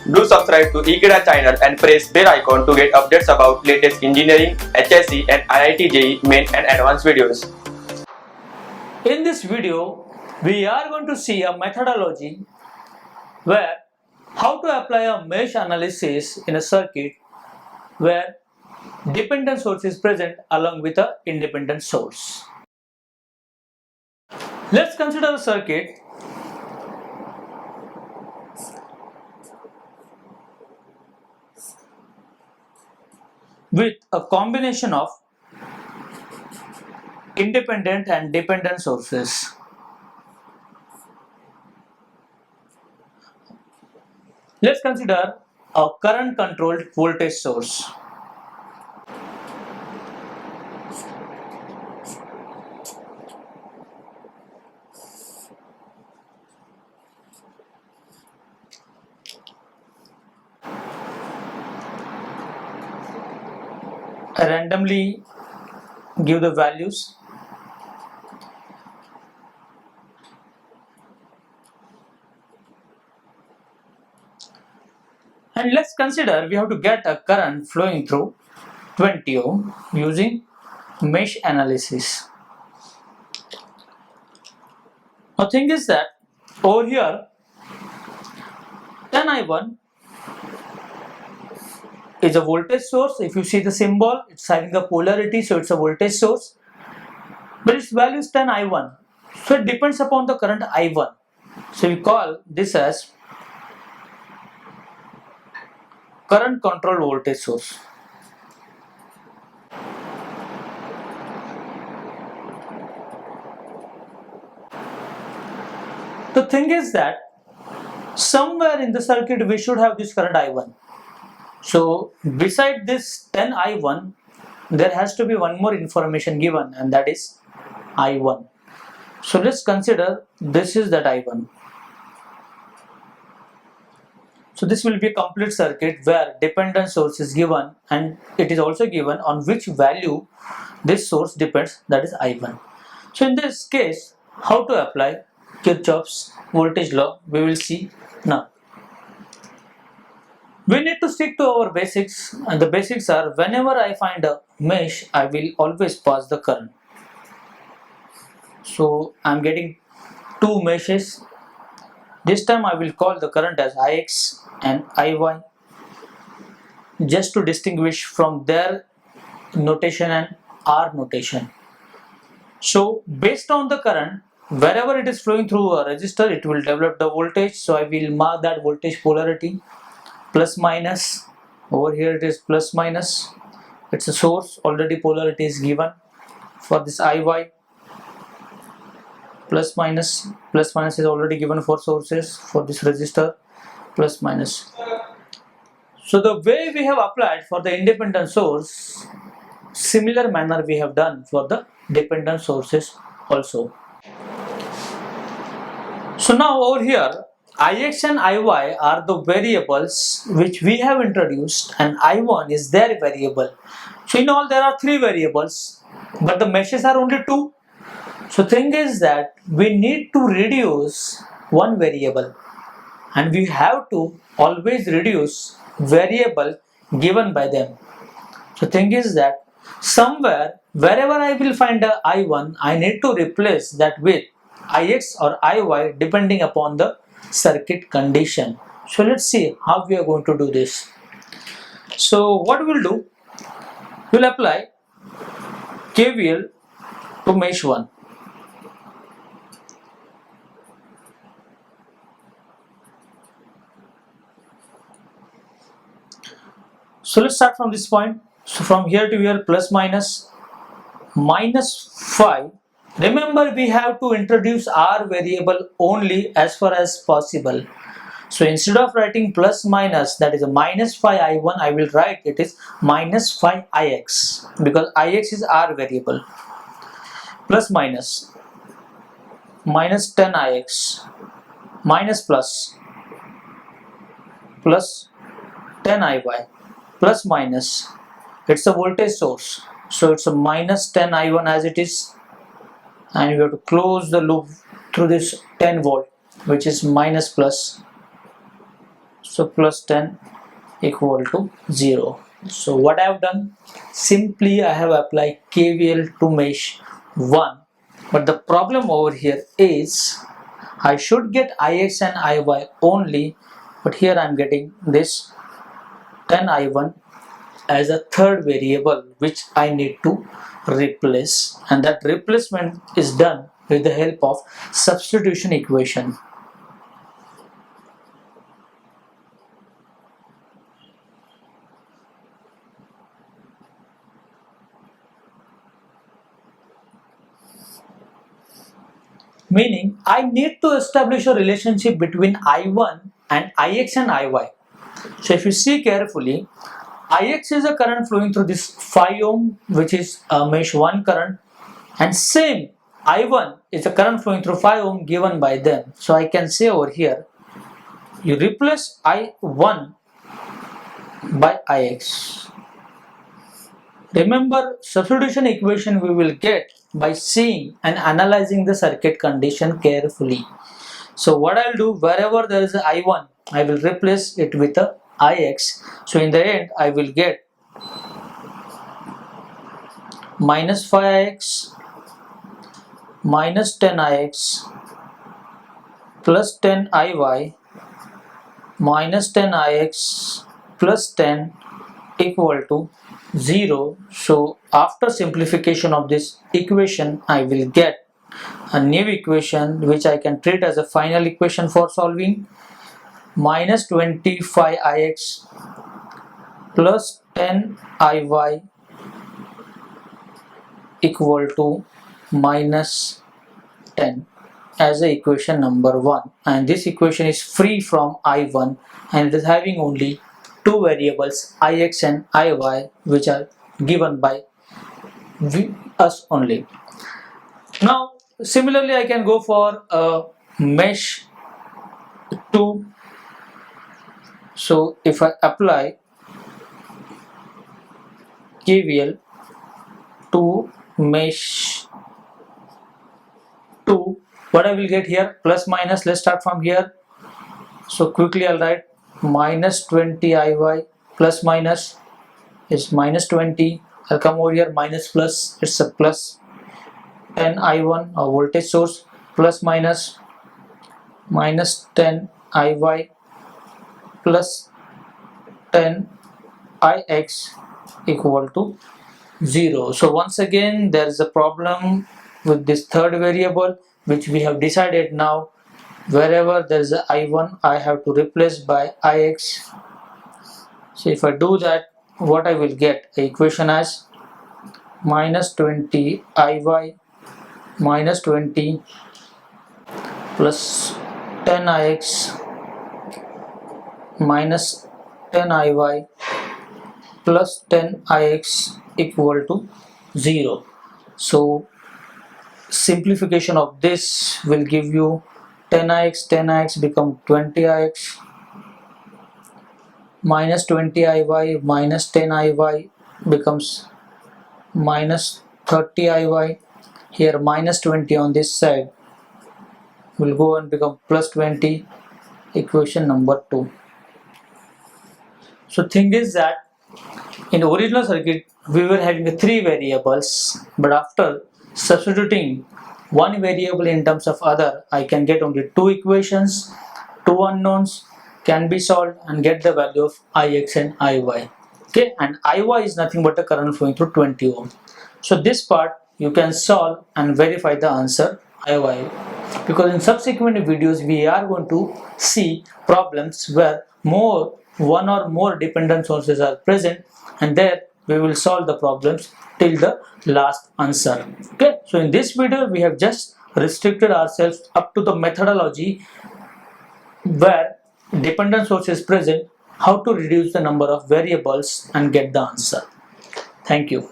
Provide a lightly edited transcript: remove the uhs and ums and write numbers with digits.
Do subscribe to Ekeeda channel and press bell icon to get updates about latest engineering, HSC and IIT JEE main and advanced videos. In this video, we are going to see a methodology where how to apply a mesh analysis in a circuit where dependent source is present along with a independent source. Let's consider a circuit with a combination of independent and dependent sources. Let's consider a current controlled voltage source. I randomly give the values. And let's consider we have to get a current flowing through 20 ohm using mesh analysis. Now thing is that over here 10I1 is a voltage source. If you see the symbol, it's having a polarity, so it's a voltage source, but its value is 10I1, so it depends upon the current I1, so we call this as current controlled voltage source. The thing is that somewhere in the circuit we should have this current I1. So beside this 10I1, there has to be one more information given, and that is I1. So let's consider this is that I1. So this will be a complete circuit where dependent source is given, and it is also given on which value this source depends, that is I1. So in this case, how to apply Kirchhoff's voltage law we will see now. We need to stick to our basics, and the basics are whenever I find a mesh, I will always pass the current. So I am getting two meshes. This time I will call the current as Ix and Iy, just to distinguish from their notation and our notation. So based on the current, wherever it is flowing through a resistor, it will develop the voltage. So I will mark that voltage polarity plus minus. Over here it is plus minus. It's a source, already polarity is given. For this Iy, plus minus is already given for sources. For this resistor, plus minus. So the way we have applied for the independent source, similar manner we have done for the dependent sources also. So now over here, Ix and Iy are the variables which we have introduced, and I1 is their variable. So in all there are three variables, but the meshes are only two. So thing is that we need to reduce one variable, and we have to always reduce variable given by them. So thing is that somewhere wherever I will find a I1, I need to replace that with Ix or Iy depending upon the circuit condition. So let's see how we are going to do this. So what we'll do, we'll apply KVL to mesh 1. So let's start from this point. So from here to here, plus minus 5. Remember, we have to introduce our variable only as far as possible. So instead of writing plus minus, that is a minus 5I1, I will write it is minus 5Ix, because Ix is our variable. Plus minus 10Ix minus plus 10Iy plus minus, it's a voltage source, so it's a minus 10I1 as it is, and we have to close the loop through this 10 volt, which is minus plus. So plus 10 equal to 0. So what I have done, simply I have applied KVL to mesh 1, but the problem over here is I should get Ix and Iy only, but here I am getting this 10I1 as a third variable which I need to replace, and that replacement is done with the help of substitution equation. Meaning I need to establish a relationship between I1 and Ix and Iy. So if you see carefully, Ix is a current flowing through this 5 ohm, which is a mesh 1 current, and same I1 is a current flowing through 5 ohm given by them. So I can say over here, you replace I1 by Ix. Remember, substitution equation we will get by seeing and analyzing the circuit condition carefully. So what I'll do, wherever there is a I1, I will replace it with a Ix. So in the end, I will get minus 5Ix minus 10Ix plus 10Iy minus 10Ix plus 10 equal to 0. So after simplification of this equation, I will get a new equation which I can treat as a final equation for solving. Minus 25Ix plus 10Iy equal to minus 10 as a equation number 1, and this equation is free from I1 and it is having only two variables Ix and Iy, which are given by us only. Now similarly I can go for a mesh 2. So if I apply KVL to mesh 2, what I will get here, plus minus, let's start from here. So quickly I'll write minus 20Iy plus minus is minus 20. I'll come over here, minus plus, it's a plus 10I1, a voltage source, plus minus minus 10Iy plus 10Ix equal to 0. So once again there is a problem with this third variable which we have decided now. Wherever there is a I1, I have to replace by Ix. So if I do that, what I will get, the equation as minus 20 Iy minus 20 plus 10 Ix minus 10 Iy plus 10 Ix equal to 0. So simplification of this will give you 10Ix become 20Ix minus 20Iy minus 10Iy becomes minus 30Iy. Here minus 20 on this side will go and become plus 20, equation number 2. So thing is that in the original circuit we were having 3 variables, but after substituting one variable in terms of other, I can get only 2 equations, 2 unknowns can be solved and get the value of Ix and Iy. Okay, and Iy is nothing but a current flowing through 20 ohm. So this part you can solve and verify the answer Iy, because in subsequent videos we are going to see problems where one or more dependent sources are present, and there we will solve the problems till the last answer. Okay, so in this video we have just restricted ourselves up to the methodology where dependent source is present, how to reduce the number of variables and get the answer. Thank you.